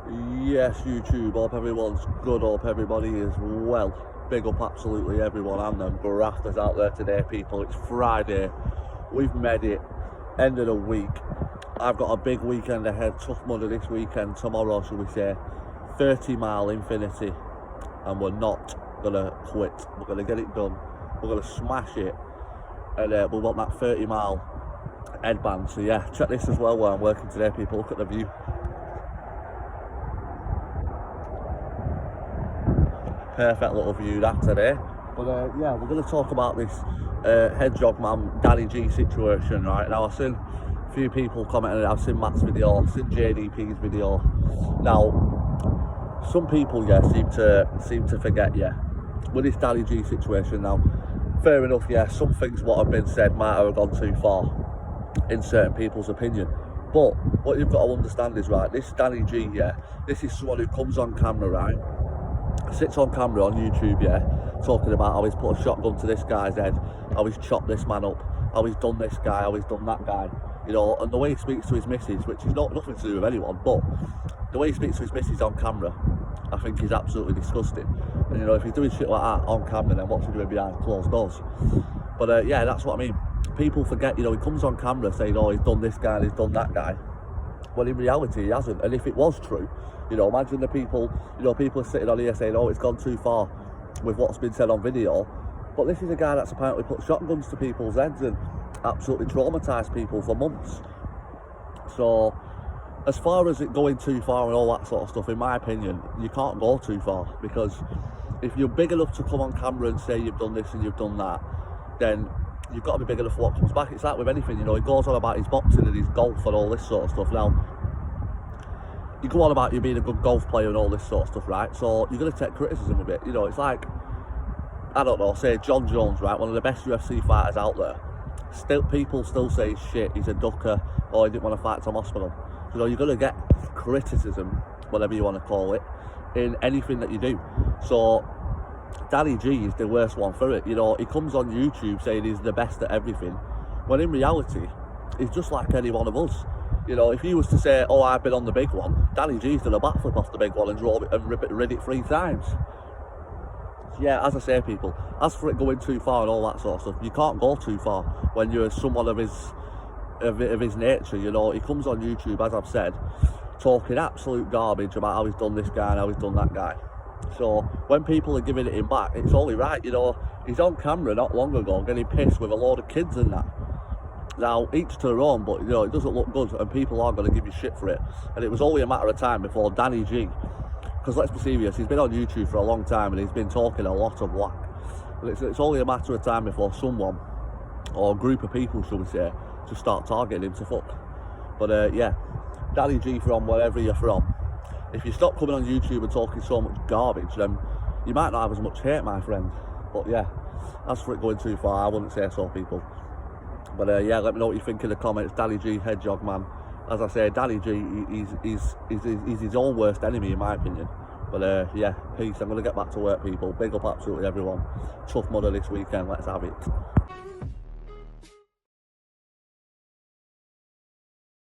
Yes, YouTube, hope everyone's good, hope everybody is well. Big up absolutely everyone and them grafters out there today, people. It's Friday, we've made it, end of the week. I've got a big weekend ahead, tough mudder this weekend, tomorrow shall we say, 30-mile infinity, and we're not gonna quit. We're gonna get it done, we're gonna smash it, and we want that 30-mile headband. So yeah, check this as well where I'm working today, people. Look at the view. Perfect little view that today. But yeah, we're going to talk about this hedgehog man Danny G situation. Right now, I've seen a few people commenting. I've seen Matt's video, I've seen JDP's video. Now, some people seem to forget, with this Danny G situation. Now, fair enough, some things what have been said might have gone too far in certain people's opinion. But what you've got to understand is, right, this Danny G, this is someone who comes on camera, right, sits on camera on YouTube, talking about how he's put a shotgun to this guy's head, how he's chopped this man up, how he's done this guy, how he's done that guy, you know, and the way he speaks to his missus, which is nothing to do with anyone, but the way he speaks to his missus on camera, I think he's absolutely disgusting. And you know, if he's doing shit like that on camera, then what's he doing behind closed doors? But yeah, that's what I mean. People forget, you know, he comes on camera saying, oh, he's done this guy and he's done that guy. Well, in reality, he hasn't. And if it was true, you know, imagine the people, you know, people are sitting on here saying, oh, it's gone too far with what's been said on video. But this is a guy that's apparently put shotguns to people's heads and absolutely traumatised people for months. So, as far as it going too far and all that sort of stuff, in my opinion, you can't go too far. Because if you're big enough to come on camera and say you've done this and you've done that, then you've got to be big enough for what comes back. It's like with anything, you know, he goes on about his boxing and his golf and all this sort of stuff. Now, you go on about you being a good golf player and all this sort of stuff, right? So you're going to take criticism of it. You know, it's like, I don't know, say John Jones, right? One of the best UFC fighters out there. People still say shit, he's a ducker, or he didn't want to fight Tom Hospital. You know, you're going to get criticism, whatever you want to call it, in anything that you do. So Danny G is the worst one for it. You know, he comes on YouTube saying he's the best at everything, when in reality, he's just like any one of us. You know, if he was to say, oh, I've been on the big one, Danny G's done a backflip off the big one and drove it and rid it 3 times. Yeah, as I say, people, as for it going too far and all that sort of stuff, you can't go too far when you're someone of his nature. You know, he comes on YouTube, as I've said, talking absolute garbage about how he's done this guy and how he's done that guy. So when people are giving it him back, it's only right. You know, he's on camera not long ago getting pissed with a load of kids and that. Now, each to their own, but you know, it doesn't look good and people are going to give you shit for it. And it was only a matter of time before Danny G, because let's be serious, he's been on YouTube for a long time and he's been talking a lot of whack. But it's only a matter of time before someone, or a group of people, shall we say, to start targeting him to fuck. But yeah, Danny G, from wherever you're from, if you stop coming on YouTube and talking so much garbage, then you might not have as much hate, my friend. But yeah, as for it going too far, I wouldn't say so, people. But yeah, let me know what you think in the comments. Danny G, hedgehog man. As I say, Danny G, he's his own worst enemy, in my opinion. But yeah, peace. I'm going to get back to work, people. Big up absolutely everyone. Tough mudder this weekend. Let's have it.